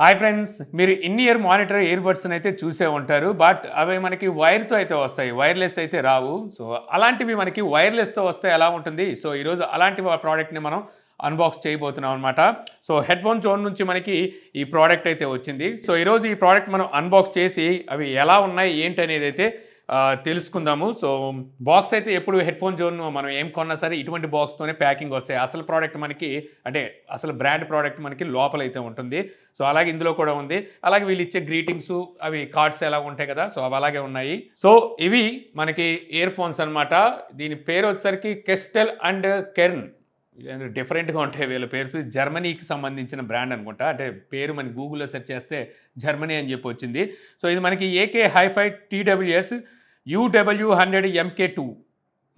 Hi friends, మీరు in year monitor year బడ్స్ని అయితే చూసే ఉంటారు. బట్ అవి మనకి వైర్తో అయితే వస్తాయి, వైర్లెస్ అయితే రావు. సో అలాంటివి మనకి వైర్లెస్తో వస్తే ఎలా ఉంటుంది? సో ఈరోజు అలాంటి ప్రోడక్ట్ని మనం అన్బాక్స్ చేయబోతున్నాం అనమాట. సో హెడ్ ఫోన్ జోన్ నుంచి మనకి ఈ ప్రోడక్ట్ అయితే వచ్చింది. సో ఈరోజు ఈ ప్రోడక్ట్ మనం అన్బాక్స్ చేసి అవి ఎలా ఉన్నాయి ఏంటి అనేది అయితే తెలుసుకుందాము. సో బాక్స్ అయితే ఎప్పుడు హెడ్ ఫోన్ జోన్ మనం ఏం కొన్నా సరే ఇటువంటి బాక్స్తోనే ప్యాకింగ్ వస్తాయి. అసలు ప్రోడక్ట్ మనకి అంటే అసలు బ్రాండ్ ప్రోడక్ట్ మనకి లోపలైతే ఉంటుంది. సో అలాగే ఇందులో కూడా ఉంది. అలాగే వీళ్ళు ఇచ్చే గ్రీటింగ్స్ అవి కార్డ్స్ ఎలా ఉంటాయి కదా, సో అవి అలాగే ఉన్నాయి. సో ఇవి మనకి ఇయర్ ఫోన్స్ అనమాట. దీని పేరు వచ్చేసరికి కెస్టెల్ అండ్ కెర్న్. డిఫరెంట్గా ఉంటాయి వీళ్ళ పేర్స్. జర్మనీకి సంబంధించిన బ్రాండ్ అనుకుంటా. అంటే పేరు మనకి గూగుల్లో సెర్చ్ చేస్తే జర్మనీ అని చెప్పి వచ్చింది. సో ఇది మనకి AK hi-fi TWS UW100 MK2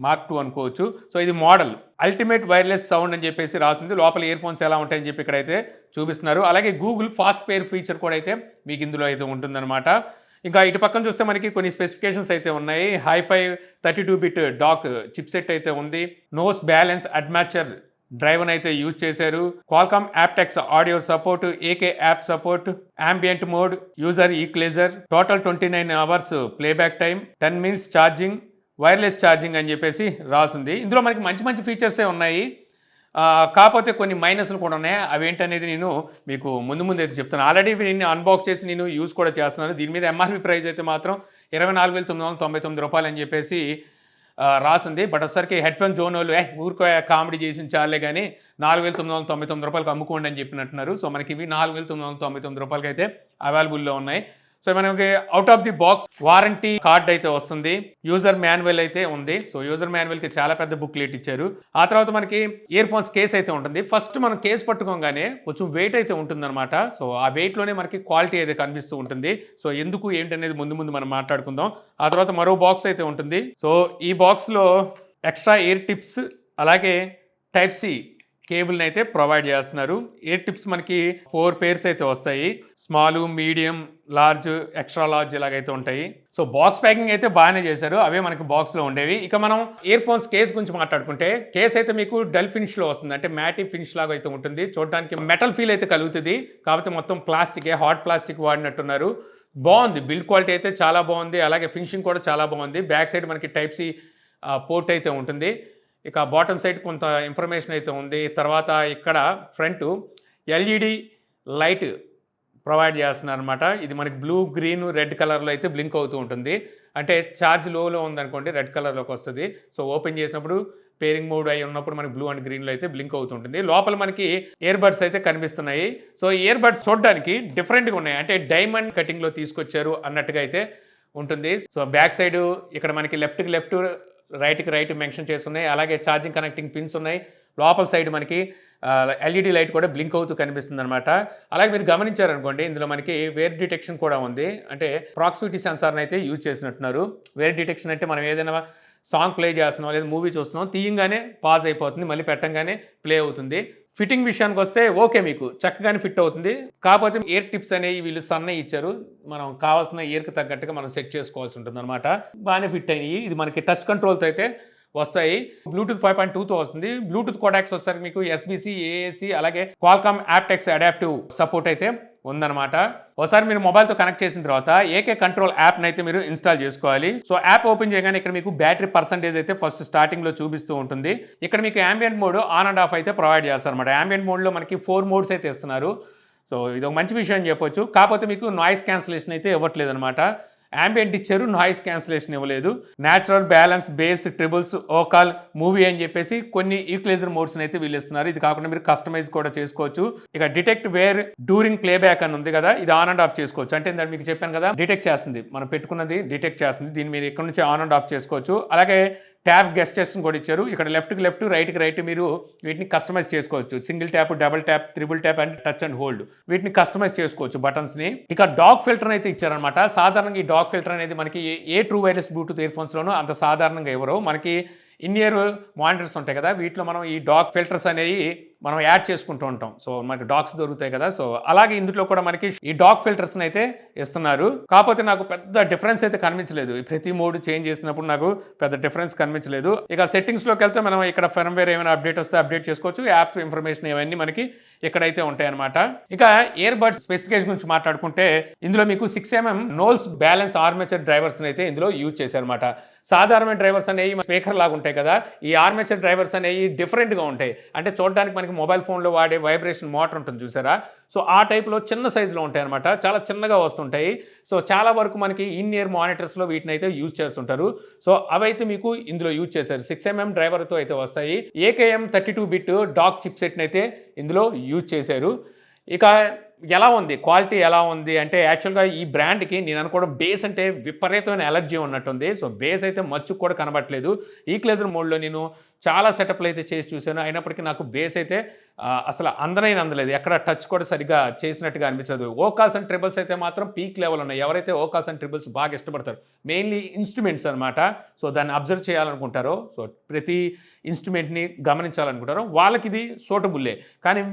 Mark 2 అనుకోవచ్చు. సో ఇది మోడల్ అల్టిమేట్ వైర్లెస్ సౌండ్ అని చెప్పేసి రాసింది. లోపల ఇయర్ ఫోన్స్ ఎలా ఉంటాయని చెప్పి ఇక్కడైతే చూపిస్తున్నారు. అలాగే గూగుల్ ఫాస్ట్ పేర్ ఫీచర్ కూడా అయితే మీకు ఇందులో అయితే ఉంటుందన్నమాట. ఇంకా ఇటు పక్కన చూస్తే మనకి కొన్ని స్పెసిఫికేషన్స్ అయితే ఉన్నాయి. హైఫై 32-బిట్ డాక్ చిప్సెట్ అయితే ఉంది. నోస్ బ్యాలెన్స్ అడ్మాచర్ డ్రైవ్ అయితే యూజ్ చేశారు. క్వాల్కామ్ యాప్టెక్స్ ఆడియో సపోర్ట్, ఏకే app support, ambient mode, user equaliser, total 29 hours playback time, 10 minutes charging, wireless charging అని చెప్పేసి రాసింది. ఇందులో మనకి మంచి మంచి ఫీచర్సే ఉన్నాయి. కాకపోతే కొన్ని మైనస్లు కూడా ఉన్నాయి. అవి ఏంటనేది నేను మీకు ముందు అయితే చెప్తాను. ఆల్రెడీ దీన్ని అన్బాక్స్ చేసి నేను యూజ్ కూడా చేస్తున్నాను. దీని మీద MRP ప్రైస్ అయితే మాత్రం 24,999 రూపాయలు అని చెప్పేసి రాసింది. బట్ ఒకసారికి హెడ్ ఫోన్ జోన్ వాళ్ళు ఊరికో కామెడీ చేసిన చాలే కానీ 4,999 రూపాయలకు అమ్ముకోండి అని చెప్పినట్టున్నారు. సో మనకి ఇవి 4,999 రూపాయలకి అయితే అవైలబుల్లో ఉన్నాయి. సో మనకి out of the box warranty card అయితే వస్తుంది. యూజర్ మాన్యువల్ అయితే ఉంది. సో యూజర్ మాన్యువల్కి చాలా పెద్ద బుక్లెట్ ఇచ్చారు. ఆ తర్వాత మనకి ఇయర్ ఫోన్స్ కేస్ అయితే ఉంటుంది. ఫస్ట్ మనం కేస్ పట్టుకోగానే కొంచెం వెయిట్ అయితే ఉంటుందన్నమాట. సో ఆ వెయిట్లోనే మనకి క్వాలిటీ అయితే కనిపిస్తూ ఉంటుంది. సో ఎందుకు ఏంటనేది ముందు మనం మాట్లాడుకుందాం. ఆ తర్వాత మరో బాక్స్ అయితే ఉంటుంది. సో ఈ బాక్స్లో ఎక్స్ట్రా ఇయర్ టిప్స్ అలాగే టైప్ సి కేబుల్ని అయితే ప్రొవైడ్ చేస్తున్నారు. ఇయర్ టిప్స్ మనకి 4 పేర్స్ అయితే వస్తాయి. Small, medium, large, extra large ఇలాగైతే ఉంటాయి. సో బాక్స్ ప్యాకింగ్ అయితే బాగానే చేశారు. అవే మనకి బాక్స్లో ఉండేవి. ఇక మనం ఇయర్ ఫోన్స్ కేస్ గురించి మాట్లాడుకుంటే కేస్ అయితే మీకు డల్ ఫినిష్లో వస్తుంది. అంటే మ్యాటీ ఫినిష్ లాగా అయితే ఉంటుంది. చూడడానికి మెటల్ ఫీల్ అయితే కలుగుతుంది. కాకపోతే మొత్తం ప్లాస్టికే, హాట్ ప్లాస్టిక్ వాడినట్టున్నారు. బాగుంది, బిల్డ్ క్వాలిటీ అయితే చాలా బాగుంది. అలాగే ఫినిషింగ్ కూడా చాలా బాగుంది. బ్యాక్ సైడ్ మనకి టైప్ సి పోర్ట్ అయితే ఉంటుంది. ఇక బాటమ్ సైడ్ కొంత ఇన్ఫర్మేషన్ అయితే ఉంది. తర్వాత ఇక్కడ ఫ్రంట్ LED లైట్ ప్రొవైడ్ చేస్తున్నారు అనమాట. ఇది మనకి బ్లూ, గ్రీన్, రెడ్ కలర్లో అయితే బ్లింక్ అవుతూ ఉంటుంది. అంటే ఛార్జ్ లోలో ఉందనుకోండి రెడ్ కలర్లోకి వస్తుంది. సో ఓపెన్ చేసినప్పుడు పేరింగ్ మోడ్ అయి ఉన్నప్పుడు మనకి బ్లూ అండ్ గ్రీన్లో అయితే బ్లింక్ అవుతుంటుంది. లోపల మనకి ఇయర్ బడ్స్ అయితే కనిపిస్తున్నాయి. సో ఇయర్ బడ్స్ చూడడానికి డిఫరెంట్గా ఉన్నాయి. అంటే డైమండ్ కటింగ్లో తీసుకొచ్చారు అన్నట్టుగా అయితే ఉంటుంది. సో బ్యాక్ సైడ్ ఇక్కడ మనకి లెఫ్ట్కి లెఫ్ట్, రైట్కి రైట్ మెన్షన్ చేస్తున్నాయి. అలాగే ఛార్జింగ్ కనెక్టింగ్ పిన్స్ ఉన్నాయి. లోపల సైడ్ మనకి LED లైట్ కూడా బ్లింక్ అవుతూ కనిపిస్తుంది అనమాట. అలాగే మీరు గమనించారనుకోండి ఇందులో మనకి వేర్ డిటెక్షన్ కూడా ఉంది. అంటే ప్రాక్సిమిటీ సెన్సార్ని అయితే యూజ్ చేసినట్టున్నారు. వేర్ డిటెక్షన్ అంటే మనం ఏదైనా సాంగ్ ప్లే చేస్తున్నాం లేదా మూవీ చూస్తున్నాం, తీయంగానే పాజ్ అయిపోతుంది, మళ్ళీ పెట్టంగానే ప్లే అవుతుంది. ఫిట్టింగ్ విషయానికి వస్తే ఓకే, మీకు చక్కగానే ఫిట్ అవుతుంది. కాకపోతే ఇయర్ టిప్స్ అనేవి వీళ్ళు సన్నగా ఇచ్చారు. మనం కావాల్సిన ఇయర్కి తగ్గట్టుగా మనం సెట్ చేసుకోవాల్సి ఉంటుంది అనమాట. బాగానే ఫిట్ అయినాయి. ఇది మనకి టచ్ కంట్రోల్తో అయితే వస్తాయి. బ్లూటూత్ 5.2తో వస్తుంది. బ్లూటూత్ కోడాక్స్ వచ్చేసరికి మీకు SBC, AAC అలాగే క్వాల్కామ్ యాప్టెక్స్ అడాప్టివ్ సపోర్ట్ అయితే ఉందన్నమాట. ఒకసారి మీరు మొబైల్తో కనెక్ట్ చేసిన తర్వాత ఏకే కంట్రోల్ యాప్ని అయితే మీరు ఇన్స్టాల్ చేసుకోవాలి. సో యాప్ ఓపెన్ చేయగానే ఇక్కడ మీకు బ్యాటరీ పర్సంటేజ్ అయితే ఫస్ట్ స్టార్టింగ్లో చూపిస్తూ ఉంటుంది. ఇక్కడ మీకు ambient mode on and of అయితే ప్రొవైడ్ చేస్తారు అనమాట. ambient మోడ్లో మనకి 4 మోడ్స్ అయితే ఇస్తున్నారు. సో ఇది ఒక మంచి విషయం అని చెప్పొచ్చు. కాకపోతే మీకు నాయిస్ క్యాన్సిలేషన్ అయితే ఇవ్వట్లేదు అనమాట. ambient ఇచ్చారు, నాయిస్ క్యాన్సిలేషన్ ఇవ్వలేదు. Natural, balance, bass, trebles, vocal, movie అని చెప్పేసి కొన్ని ఈక్వలైజర్ మోడ్స్ని అయితే వీళ్ళు ఇస్తున్నారు. ఇది కాకుండా మీరు కస్టమైజ్ కూడా చేసుకోవచ్చు. ఇక డిటెక్ట్ వేర్ డ్యూరింగ్ ప్లేబ్యాక్ అని ఉంది కదా, ఇది ఆన్ అండ్ ఆఫ్ చేసుకోవచ్చు. అంటే నేను మీకు చెప్పాను కదా, డిటెక్ట్ చేస్తుంది, మనం పెట్టుకున్నది డిటెక్ట్ చేస్తుంది. దీన్ని మీరు ఇక్కడ నుంచి ఆన్ అండ్ ఆఫ్ చేసుకోవచ్చు. అలాగే ట్యాబ్ గెస్టర్స్ని కూడా ఇచ్చారు. ఇక్కడ లెఫ్ట్కి లెఫ్ట్, రైట్కి రైట్ మీరు వీటిని కస్టమైజ్ చేసుకోవచ్చు. Single tap, double tap, triple tap and touch and hold వీటిని కస్టమైజ్ చేసుకోవచ్చు బటన్స్ని. ఇక డాక్ ఫిల్టర్ అయితే ఇచ్చారనమాట. సాధారణంగా ఈ డాక్ ఫిల్టర్ అనేది మనకి ఏ ట్రూ వైర్లెస్ బ్లూటూత్ ఇయర్ ఫోన్స్లోనూ అంత సాధారణంగా ఎవరు మనకి ఇన్ ఇయర్ మానిటర్స్ ఉంటాయి కదా, వీటిలో మనం ఈ డాక్ ఫిల్టర్స్ అనేవి మనం యాడ్ చేసుకుంటూ ఉంటాం. సో మనకి డాక్స్ దొరుకుతాయి కదా, సో అలాగే ఇందులో కూడా మనకి ఈ డాక్ ఫిల్టర్స్ని అయితే ఇస్తున్నారు. కాకపోతే నాకు పెద్ద డిఫరెన్స్ అయితే కనిపించలేదు. ప్రతి మోడ్ చేంజ్ చేసినప్పుడు నాకు పెద్ద డిఫరెన్స్ కనిపించలేదు. ఇక సెట్టింగ్స్లోకి వెళ్తే మనం ఇక్కడ ఫర్మ్వేర్ ఏమైనా అప్డేట్ వస్తే అప్డేట్ చేసుకోవచ్చు. యాప్ ఇన్ఫర్మేషన్ ఇవన్నీ మనకి ఇక్కడైతే ఉంటాయన్నమాట. ఇక ఇయర్ బడ్స్ స్పెసిఫికేషన్ గురించి మాట్లాడుకుంటే ఇందులో మీకు 6mm నోల్స్ బ్యాలెన్స్ ఆర్మేచర్ డ్రైవర్స్ అయితే ఇందులో యూజ్ చేశారన్నమాట. సాధారణ డ్రైవర్స్ అనేవి స్పీకర్ లాగా ఉంటాయి కదా, ఈ ఆర్మేచర్ డ్రైవర్స్ అనేవి డిఫరెంట్గా ఉంటాయి. అంటే చూడడానికి మనకి మొబైల్ ఫోన్లో వాడే వైబ్రేషన్ మోటార్ ఉంటుంది చూసారా, సో ఆ టైప్లో చిన్న సైజులో ఉంటాయి అనమాట, చాలా చిన్నగా వస్తుంటాయి. సో చాలా వరకు మనకి ఇన్ ఇయర్ మానిటర్స్లో వీటిని అయితే యూజ్ చేస్తుంటారు. సో అవైతే మీకు ఇందులో యూజ్ చేశారు. 6mm డ్రైవర్తో అయితే వస్తాయి. AKM 32-bit డాక్ చిప్ సెట్ని అయితే ఇందులో యూజ్ చేశారు. ఇక ఎలా ఉంది క్వాలిటీ, ఎలా ఉంది అంటే యాక్చువల్గా ఈ బ్రాండ్కి నేను అనుకోవడం బేస్ అంటే విపరీతమైన ఎలర్జీ ఉన్నట్టుంది. సో బేస్ అయితే మచ్చుకు కూడా కనబట్టలేదు. ఈక్వలైజర్ మోడ్లో నేను చాలా సెటప్లు అయితే చేసి చూశాను, అయినప్పటికీ నాకు బేస్ అయితే అసలు అందలేదు. ఎక్కడ టచ్ కూడా సరిగ్గా చేసినట్టుగా అనిపించదు. ఓకాల్స్ అండ్ ట్రిబుల్స్ అయితే మాత్రం పీక్ లెవెల్ ఉన్నాయి. ఎవరైతే ఓకాల్స్ అండ్ ట్రిబుల్స్ బాగా ఇష్టపడతారు, మెయిన్లీ ఇన్స్ట్రుమెంట్స్ అనమాట, సో దాన్ని అబ్జర్వ్ చేయాలనుకుంటారో, సో ప్రతి ఇన్స్ట్రుమెంట్ని గమనించాలనుకుంటారో వాళ్ళకి ఇది సూటబుల్లే. కానీ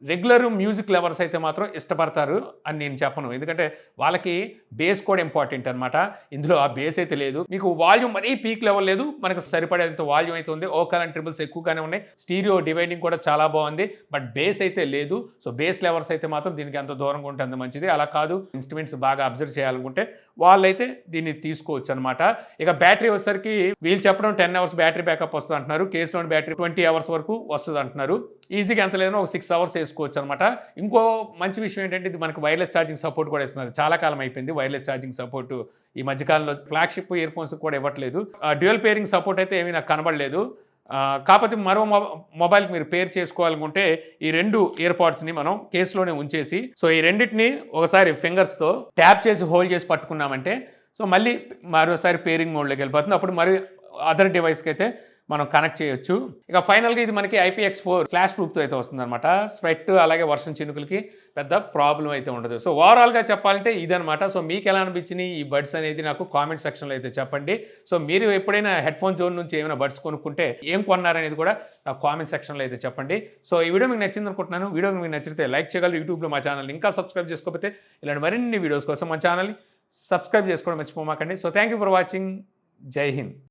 రెగ్యులర్ మ్యూజిక్ లవర్స్ అయితే మాత్రం ఇష్టపడతారు అని నేను చెప్పను, ఎందుకంటే వాళ్ళకి బేస్ కూడా ఇంపార్టెంట్ అనమాట. ఇందులో ఆ బేస్ అయితే లేదు. మీకు వాల్యూమ్ మరీ పీక్ లెవెల్ లేదు, మనకు సరిపడేంత వాల్యూమ్ అయితే ఉంది. ఓకాల్ అండ్ ట్రిబుల్స్ ఎక్కువగానే ఉన్నాయి. స్టీరియో డివైడింగ్ కూడా చాలా బాగుంది, బట్ బేస్ అయితే లేదు. సో బేస్ లెవర్స్ అయితే మాత్రం దీనికి ఎంత దూరంగా ఉంటే అంత మంచిది. అలా కాదు, ఇన్స్ట్రుమెంట్స్ బాగా అబ్జర్వ్ చేయాలనుకుంటే వాళ్ళైతే దీన్ని తీసుకోవచ్చు అనమాట. ఇక బ్యాటరీ వచ్చేసరికి వీళ్ళు చెప్పడం 10 hours బ్యాటరీ బ్యాకప్ వస్తుంది అంటున్నారు. కేసులోని బ్యాటరీ 20 hours వరకు వస్తుంది అంటున్నారు. ఈజీగా ఎంత లేదన్నా ఒక 6 hours వేసుకోవచ్చు అనమాట. ఇంకో మంచి విషయం ఏంటంటే ఇది మనకు వైర్లెస్ ఛార్జింగ్ సపోర్ట్ కూడా ఇస్తున్నారు. చాలా కాలం అయిపోయింది వైర్లెస్ ఛార్జింగ్ సపోర్ట్. ఈ మధ్యకాలంలో ఫ్లాగ్షిప్ ఇయర్ ఫోన్స్ కూడా ఇవ్వట్లేదు. డ్యూయల్ పేరింగ్ సపోర్ట్ అయితే ఏమీ నాకు కనబడలేదు. కాకపోతే మరో మొబైల్కి మీరు పేర్ చేసుకోవాలనుకుంటే ఈ 2 ఇయర్ పాడ్స్ని మనం కేసులోనే ఉంచేసి, సో ఈ రెండింటిని ఒకసారి ఫింగర్స్తో ట్యాప్ చేసి హోల్డ్ చేసి పట్టుకున్నామంటే సో మళ్ళీ మరోసారి పేరింగ్ మోడ్లోకి వెళ్ళిపోతుంది. అప్పుడు మరి అదర్ డివైస్కి అయితే మనం కనెక్ట్ చేయొచ్చు. ఇక ఫైనల్గా ఇది మనకి IPX4 స్లాష్ ప్రూఫ్తో అయితే వస్తుందన్నమాట. స్వెట్ అలాగే వర్షం చినుకులకి పెద్ద ప్రాబ్లం అయితే ఉండదు. సో ఓవరాల్గా చెప్పాలంటే ఇదనమాట. సో మీకు ఎలా అనిపించినాయి ఈ బడ్స్ అనేది నాకు కామెంట్ సెక్షన్లో అయితే చెప్పండి. సో మీరు ఎప్పుడైనా హెడ్ ఫోన్ జోన్ నుంచి ఏమైనా బడ్స్ కొనుక్కుంటే ఏం కొన్నారనేది కూడా నాకు కామెంట్ సెక్షన్లో అయితే చెప్పండి. సో ఈ వీడియో మీకు నచ్చింది అనుకుంటున్నాను. వీడియో మీకు నచ్చితే లైక్ చేయగలరు. యూట్యూబ్లో మా ఛానల్ ఇంకా సబ్స్క్రైబ్ చేసుకోకపోతే ఇలాంటి మరిన్ని వీడియోస్ కోసం మా ఛానల్ని సబ్స్క్రైబ్ చేసుకోవడం మర్చిపోమాకండి. So thank you for watching. Jai Hind.